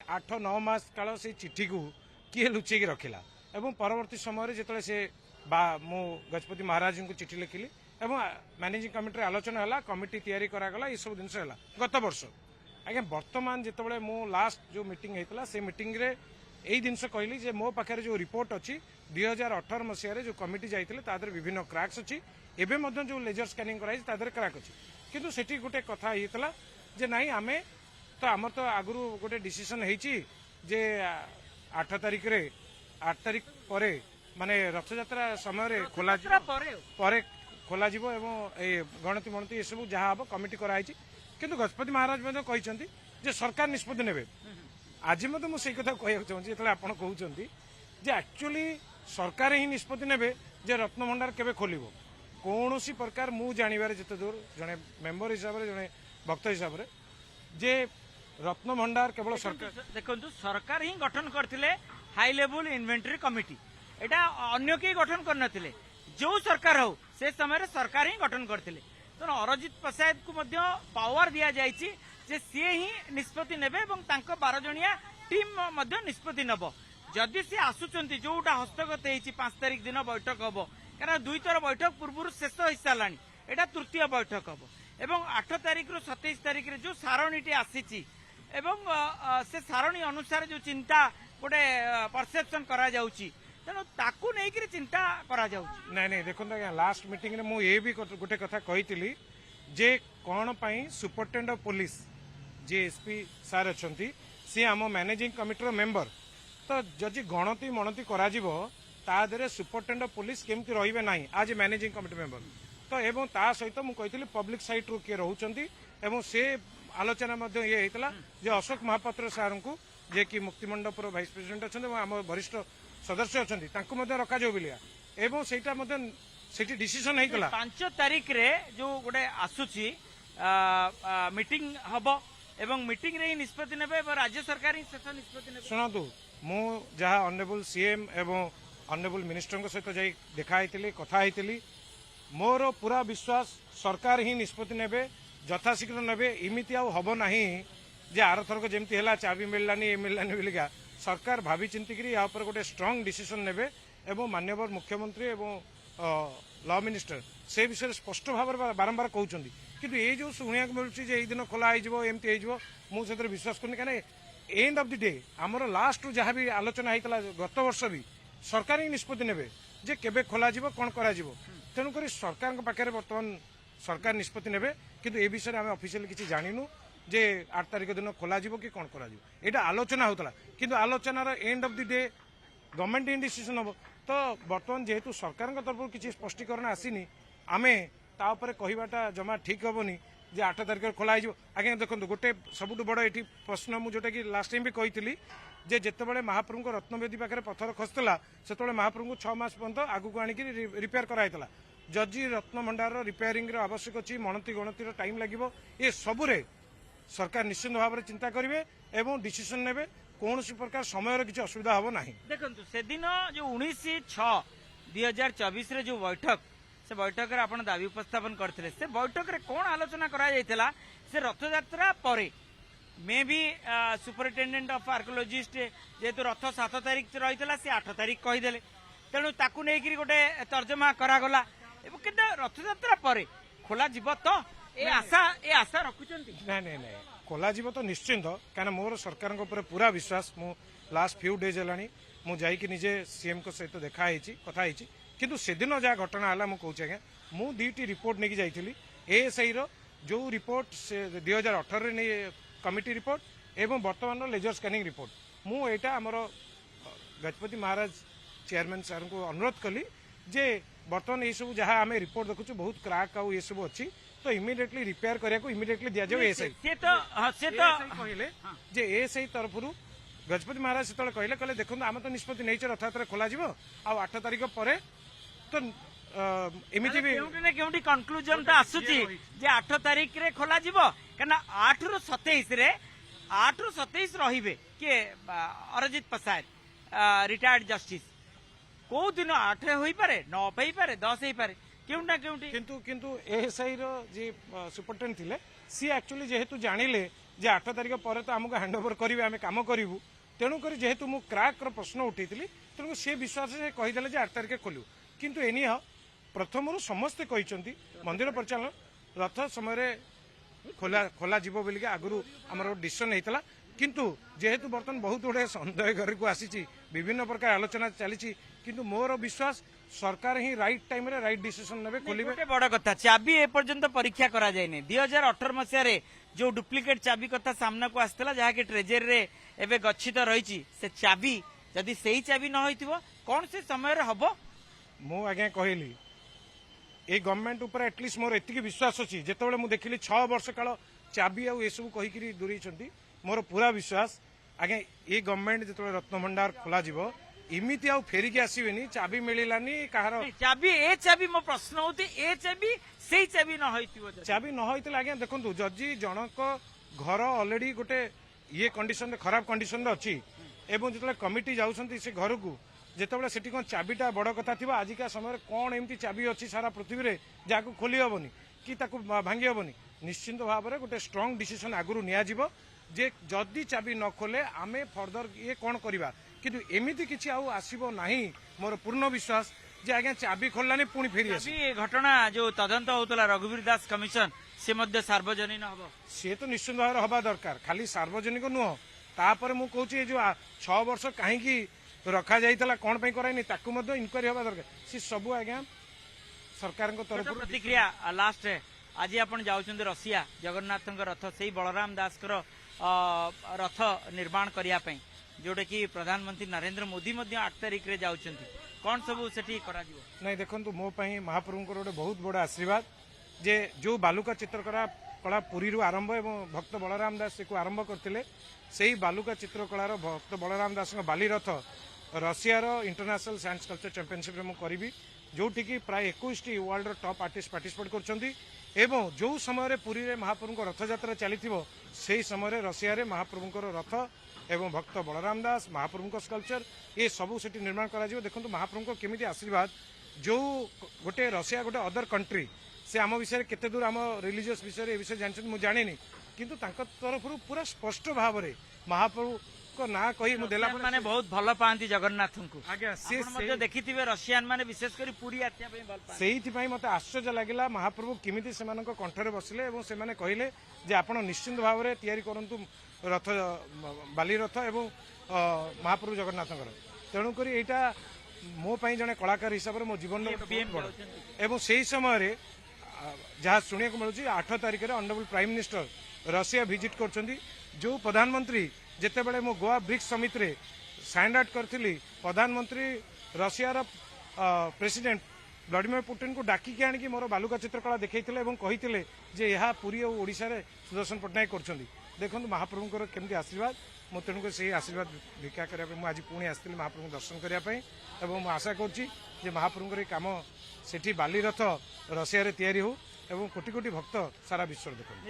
8-9 मास काल से चिठी को किए लुचेक रखिला एवं परवर्ती समय जिते से मु गजपति महाराज को चिठी लिखिली एवं मैनेजिंग कमिटी आलोचना है कमिटी तैयारी करागला ये सब जिन गत वर्ष आज्ञा बर्तमान जिते मु लास्ट जो मीटिंग होता से मीटिंग रे यही जिनस कहली जे मो पाखे जो रिपोर्ट अच्छी 2018 मसीह जो कमिटी जाते विभिन्न क्राक्स अच्छी एवं जो लेजर स्कानिंग कराई क्राक अच्छी किंतु सेठी गोटे कथा होता जे नाई आमे तो आमर तो आगु गोटे डिसीजन होती जे 8 तारिख रे 8 तारिख परे माने रथयात्रा समय खोला परे खोला जिवो एवं ए गणति मणति ये सब जहाँ हम कमिटी कराई किंतु गजपति महाराज कहते जे सरकार निष्पत्ति नेबे आज मुझे कथा कहना चाहूँगी जो आप कहते जे एक्चुअली सरकार ही निष्पत्ति नेबे जे रत्नभंडार केबे खोलिबो कौन सी प्रकार मु जानिबार जिते दूर जड़े मेंबर हिसाब से जड़े भक्त हिसाब से जे रत्नभंडार केवल सरकार देखो सरकार ही गठन करथिले हाई लेवल इन्वेंटरी कमिटी एटा अन्य के गठन करनथिले जो सरकार हो से समय सरकार ही गठन करथिले तो अरजित प्रसाद को मध्य पावर दिया जायछि जे सी ही निष्पत्ति नेबे एवं तांको 12 जणिया टीम मध्य निष्पत्ति नब जदि सी आसुचंती जोटा हस्तगत होईछि 5 तारिख दिन बैठक हबो कारण 2 थर बैठक पूर्व शेष हो सारानी एटा तृतीय बैठक हबो एवं 8 तारिख रु 27 तारिख रे जो सारणीटी आसीछि एवं से सारणी अनुसार जो चिंता गोटे परसेप्शन करा जाउछि तेणु ताकू नहीं कि चिंता करा जाउछि नहीं नहीं देखो लास्ट मीटिंग रे मु ये भी गोटे कथा कही जे कौन पाई सुपरिटेंडेंट ऑफ पुलिस जे एसपी सार अच्छी सी आम मैनेजिंग कमिटी मेंबर तो जदि गणति मणति करा जिवो ता देरे सुपरिटेंडेंट ऑफ पुलिस केमती रहिबे नाही आज मैनेजिंग कमिटी मेंबर तो एवं ता सहित मु कहितली पब्लिक साइट रू किए रहउचंती एवं से आलोचना मध्य ये हेतला जे अशोक महापात्र सार को जे कि मुक्तिमंडपर भाइस प्रेसिडेंट अच्छा आम वरिष्ठ सदस्य अच्छा रखा जाऊ बोलिया एवं सेटा सेठी डिसीजन हेतला 5 तारिख रे जो गोटे आसुची मीटिंग हबो एवं मीटिंग रे निष्पत्ति नेबे राज्य सरकार ही शेष निष्पत्ति नेबे सुनतु मु जहाँ ऑनरेबल सीएम एवं ऑनरेबल मिनिस्टर सहित जाई देखा हेतिली कथा हेतिली मोर पूरा विश्वास सरकार ही निष्पत्ति नेबे यथाशीघ्र नेबे इमिति आउ हबो नाही जे आर थरक जेमती हैला चाबी मिललानी ए मिललानी बोलिका सरकार भाभी चिंतिकी या ऊपर गोटे स्ट्रांग डिसीजन नेबे एवं माननीय मुख्यमंत्री एवं लॉ मिनिस्टर से विषय स्पष्ट भाव बारंबार कहते किंतु ये जो शुणा मिलूँ दिन खोला होमती मुझे विश्वास करनी क्या एंड ऑफ द डे आमर लास्ट जहाँ भी आलोचना होता गत वर्ष भी सरकार ही निष्पत्ति नेबे जे केबे खोला जिवो कौन करा जिवो तेणुक सरकार पाखे बर्तमान सरकार निष्पत्ति नेबे किंतु ए विषय आम ऑफिशियली किसी जानिनु जे 8 तारिख दिन खोला जिवो कि कौन करा जिवो एटा आलोचना होता किंतु आलोचनार end of the day government in decision हम तो बर्तमान जेहेतु सरकार तरफ किसी स्पष्टीकरण आसीनी आमे ता ऊपर कहवाटा जमा ठीक हेनी जे 8 तारिख खोला आज्ञा देखो गोटे सबुठ बड़ ये प्रश्न मुझे कि लास्ट टाइम भी कही जे जितेबाला महाप्रभु को रत्नवेदी पाखे पत्थर खसला से महाप्रभु को 6 मास पर्यंत आगू आणिक रिपेयर कराइला जदि रत्नभंडार रिपेयरिंग आवश्यक अच्छी मणति गणतिर टाइम लगे ये सबुरे सरकार निश्चित भाव में चिंता करेंगे एवं डिसीजन नेबे कौन प्रकार समय किसी असुविधा हम ना देखो से दिन जो 19/6/2024 रे जो बैठक से बैठक रे आपण दाबी उपस्थापन करथिले से बैठक रे कौन आलोचना करा जायतिला से रथयात्रा परे मे भी सुपरिटेंडेंट ऑफ आर्कोलॉजिस्ट जेहेतु रथ 7 तारिख रही से 8 तारिख कहीदेले तेणु ताकू नहीं गोटे तर्जमा करागला किंतु रथयात्रा परे खोला जीव तो ए आशा रखुचंती नहीं नहीं नहीं खोला जीव तो निश्चिंत क्या मोर सरकार पूरा विश्वास मु लास्ट फ्यू डेज है मुझे निजे सीएम को सहित देखा कथा किंतु से दिन जहाँ घटना है मुझे आज्ञा मु 2टी रिपोर्ट नहीं जाइली एएसआई रो जो रिपोर्ट से 2018 कमिटी रिपोर्ट एवं वर्तमान लेजर स्कानिंग रिपोर्ट मु एटा आमर गजपति महाराज चेयरमैन सर को अनुरोध कली जे बर्तमान ये सब जहाँ आम रिपोर्ट देखु बहुत क्राक आउ ये सब अच्छी तो इमिडिएटली रिपेयर करिया को इमिडिएटली दिया जाए एएसआई कहले जे एएसआई तरफ गजपति महाराज से कहले देखो आम तो निष्पत्ति नहीं रथयात्रा खोल आ 8 तारिख पर तो एमती भी केउटी कंक्लूजन तो आसुची जे 8 तारिख रे खोला जिवो कना 8 रु 27 रे 8 रु 27 रहिबे के अरजित प्रसाद रिटायर्ड जस्टिस को दिन 8 होई पारे 9 होई पारे 10 होई पारे केउटा केउटी किंतु एएसआई रो जे सुपरिटेंडेंट थिले सी एक्चुअली जेहेतु जानिले ଯେ 8 ତାରିଖ ପରେ ତ ଆମକୁ ହ୍ୟାଣ୍ଡଓଭର କରିବେ, ଆମେ କାମ କରିବୁ। ତେଣୁକରି ଯେହେତୁ ମୁଁ କ୍ରାକ୍ର ପ୍ରଶ୍ନ ଉଠେଇଥିଲି, ତେଣୁ ସେ ବିଶ୍ୱାସ ସେ କହିଦେଲେ ଯେ 8 ତାରିଖ ଖୋଲିବୁ। କିନ୍ତୁ ଏନିହ ପ୍ରଥମରୁ ସମସ୍ତେ କହିଛନ୍ତି ମନ୍ଦିର ପରିଚାଳନା ରଥ ସମୟରେ ଖୋଲାଯିବ ବୋଲିକି ଆଗରୁ ଆମର ଡିସିସନ୍ ହେଇଥିଲା। କିନ୍ତୁ ଯେହେତୁ ବର୍ତ୍ତମାନ ବହୁତ ଗୁଡ଼େ ସନ୍ଦେହ ଘରକୁ ଆସିଛି, ବିଭିନ୍ନ ପ୍ରକାର ଆଲୋଚନା ଚାଲିଛି, କିନ୍ତୁ ମୋର ବିଶ୍ୱାସ ସରକାର ହିଁ ରାଇଟ୍ ଟାଇମ୍ରେ ରାଇଟ୍ ଡିସିସନ୍ ନେବେ, ଖୋଲିବେ। ଗୋଟେ ବଡ କଥା, ଚାବି ଏପର୍ଯ୍ୟନ୍ତ ପରୀକ୍ଷା କରାଯାଇନି। 2018 ମସିହାରେ ଯୋଉ ଡୁପ୍ଲିକେଟ୍ ଚାବି କଥା ସାମ୍ନାକୁ ଆସିଥିଲା, ଯାହାକି ଟ୍ରେଜେରୀରେ ଏବେ ଗଚ୍ଛିତ ରହିଛି, ସେ ଚାବି ଯଦି ସେଇ ଚାବି ନ ହୋଇଥିବ କଣ ସେ ସମୟରେ ହବ? ମୁଁ ଆଜ୍ଞା କହିଲି এই গভর্নমেন্ট উপরে এটলিস্ট মোর এতিকি বিশ্বাস অছি। যেতবে মু দেখিলি 6 বর্ষ কাল চাবি আউ এসবু কহিকি দূরেইছন্তি, মোর পুরা বিশ্বাস আজ্ঞা এই গভর্নমেন্ট যেতবে রত্নভଣ୍ଡାର খোলাଯିବ ইমিতি আউ ফেরিকি আসিবেনি। চাবি মিলিলানি কাহার চাবি এ চাবি মো প্রশ্ন হচ্ছে এ চাবি সেই চাবি ন হইতিব চাবি ন হইতলে আজ্ঞা দেখন্তু যদি জনক ঘর অলরেডি গোটে ইয়ে কন্ডিশন খরাব কন্ডিশন অছি এবং যেতবে কমিটি যাউছন্তি সে ঘরকু যেতবে সেটি কোন চাবিটা বড় কথা থিব, আজিকা সময় কোন এমতি চাবি অছি সারা পৃথিবীরে যাকে খোলি হবনি কি তাকে ভাঙ্গি হবনি, নিশ্চিন্ত ভাবে গোটে স্ট্রং ডিসিশন আগরু নিয়াଯିବ যে যদি চাবি ন খোলে আমি ফর্দর ইয়ে কোন করিবা। কিন্তু এমিতি কিছু আউ আসিব নাহি, মোর পূর্ণ বিশ্বাস যে আজ্ঞা চাবি খোলানি পুনি ফেরি আসি। চাবি ঘটনা যে তদন্ত হউতলা রঘুবীর দাস কমিশন সে মধ্যে সার্বজনীন হব, সে তো নিশ্চিন্ত ভাবে হবা দরকার, খালি সার্বজনিক নুহ। তাপরে মু কହୁছি এই যে 6 বর্ষ কাহিকি রখা যাইতলা কোন পাই কৰাইনি তাকু মধ্যে ইনক্ୱାରି হবা দরকার। সে সবু আজ্ঞা সরকারଙ୍କ তরফରୁ ପ୍ରତିକ୍ରିୟା ଲାଷ୍ଟ ଆଜି ଆପଣ ଯାଉଛନ୍ତି ରଷିଆ ଜଗନ୍ନାଥଙ୍କ ରଥ ସେଇ ବଳରାମ ଦାସଙ୍କର ରଥ ନିର୍ମାଣ କରିବା ପାଇଁ, ଯୋଉଟା କି ପ୍ରଧାନମନ୍ତ୍ରୀ ନରେନ୍ଦ୍ର ମୋଦି ମଧ୍ୟ 8 ତାରିଖରେ ଯାଉଛନ୍ତି, କଣ ସବୁ ସେଠି କରାଯିବ? ନାଇଁ ଦେଖନ୍ତୁ ମୋ ପାଇଁ ମହାପ୍ରଭୁଙ୍କର ଗୋଟେ ବହୁତ ବଡ଼ ଆଶୀର୍ବାଦ ଯେ ଯୋଉ ବାଲୁକା ଚିତ୍ରକଳା ପୁରୀରୁ ଆରମ୍ଭ ଏବଂ ଭକ୍ତ ବଳରାମ ଦାସ ସେକୁ ଆରମ୍ଭ କରିଥିଲେ, ସେଇ ବାଲୁକା ଚିତ୍ରକଳାର ଭକ୍ତ ବଳରାମ ଦାସଙ୍କ ବାଲି ରଥ ରଷିଆର ଇଣ୍ଟରନ୍ୟାସନାଲ ସାଇନ୍ସ କଲଚର ଚାମ୍ପିୟନସିପ୍ରେ ମୁଁ କରିବି, ଯୋଉଠିକି ପ୍ରାୟ 21ଟି ୱାର୍ଲଡର ଟପ୍ ଆର୍ଟିଷ୍ଟ ପାର୍ଟିସିପେଟ୍ କରୁଛନ୍ତି। ଏବଂ ଯୋଉ ସମୟରେ ପୁରୀରେ ମହାପ୍ରଭୁଙ୍କ ରଥଯାତ୍ରା ଚାଲିଥିବ ସେଇ ସମୟରେ ରଷିଆରେ ମହାପ୍ରଭୁଙ୍କର ରଥ ଏବଂ ଭକ୍ତ ବଳରାମ ଦାସ ମହାପ୍ରଭୁଙ୍କ ସ୍କଲ୍ପଚର ଏ ସବୁ ସେଠି ନିର୍ମାଣ କରାଯିବ। ଦେଖନ୍ତୁ ମହାପ୍ରଭୁଙ୍କ କେମିତି ଆଶୀର୍ବାଦ, ଯୋଉ ଗୋଟେ ରଷିଆ ଗୋଟେ ଅଦର କଣ୍ଟ୍ରି, ସେ ଆମ ବିଷୟରେ କେତେ ଦୂର ଆମ ରିଲିଜିୟସ୍ ବିଷୟରେ ଏ ବିଷୟରେ ଜାଣିଛନ୍ତି ମୁଁ ଜାଣିନି, କିନ୍ତୁ ତାଙ୍କ ତରଫରୁ ପୁରା ସ୍ପଷ୍ଟ ଭାବରେ ମହାପ୍ରଭୁଙ୍କ ନାଁ କହି ମୁଁ ଦେଲା ମାନେ ବହୁତ ଭଲ ପାଆନ୍ତି ଜଗନ୍ନାଥଙ୍କୁ। ଆଜ୍ଞା ଆପଣ ମଧ୍ୟ ଦେଖିଥିବେ ରଷିଆନ ମାନେ ବିଶେଷ କରି ପୁରୀ ଆସିବା ପାଇଁ ଭଲ ପାଆନ୍ତି। ସେଇଥିପାଇଁ ମତେ ଆଶ୍ଚର୍ଯ୍ୟ ଲାଗିଲା ମହାପ୍ରଭୁ କେମିତି ସେମାନଙ୍କ କଣ୍ଠରେ ବସିଲେ ଏବଂ ସେମାନେ କହିଲେ ଯେ ଆପଣ ନିଶ୍ଚିନ୍ତ ଭାବରେ ତିଆରି କରନ୍ତୁ ରଥ ବାଲି ରଥ ଏବଂ ମହାପ୍ରଭୁ ଜଗନ୍ନାଥଙ୍କର। ତେଣୁକରି ଏଇଟା ମୋ ପାଇଁ ଜଣେ କଳାକାର ହିସାବରେ ମୋ ଜୀବନର ବହୁତ ବଡ଼। ଏବଂ ସେଇ ସମୟରେ ଯାହା ଶୁଣିବାକୁ ମିଳୁଛି 8 ତାରିଖରେ honourable prime minister Russia visit କରୁଛନ୍ତି। ଯୋଉ ପ୍ରଧାନମନ୍ତ୍ରୀ ଯେତେବେଳେ ମୁଁ ଗୋଆ ବ୍ରିକ୍ସ ସମିତିରେ ସାଇନ୍ ଆଉଟ୍ କରିଥିଲି, ପ୍ରଧାନମନ୍ତ୍ରୀ ରଷିଆର ପ୍ରେସିଡେଣ୍ଟ ଭ୍ଲାଦିମିର ପୁଟିନକୁ ଡାକିକି ଆଣିକି ମୋର ବାଲୁକା ଚିତ୍ରକଳା ଦେଖେଇଥିଲେ ଏବଂ କହିଥିଲେ ଯେ ଏହା ପୁରୀ ଓ ଓଡ଼ିଶାରେ ସୁଦର୍ଶନ ପଟ୍ଟନାୟକ କରୁଛନ୍ତି। ଦେଖନ୍ତୁ ମହାପ୍ରଭୁଙ୍କର କେମିତି ଆଶୀର୍ବାଦ, ମୁଁ ତେଣୁକରି ସେହି ଆଶୀର୍ବାଦ ଭିକ୍ଷା କରିବା ପାଇଁ ମୁଁ ଆଜି ପୁଣି ଆସିଥିଲି ମହାପ୍ରଭୁଙ୍କୁ ଦର୍ଶନ କରିବା ପାଇଁ। ଏବଂ ମୁଁ ଆଶା କରୁଛି ଯେ ମହାପ୍ରଭୁଙ୍କର ଏହି କାମ ସେଠି ବାଲି ରଥ ରଷିଆରେ ତିଆରି ହେଉ ଏବଂ କୋଟି କୋଟି ଭକ୍ତ ସାରା ବିଶ୍ୱରେ ଦେଖନ୍ତୁ।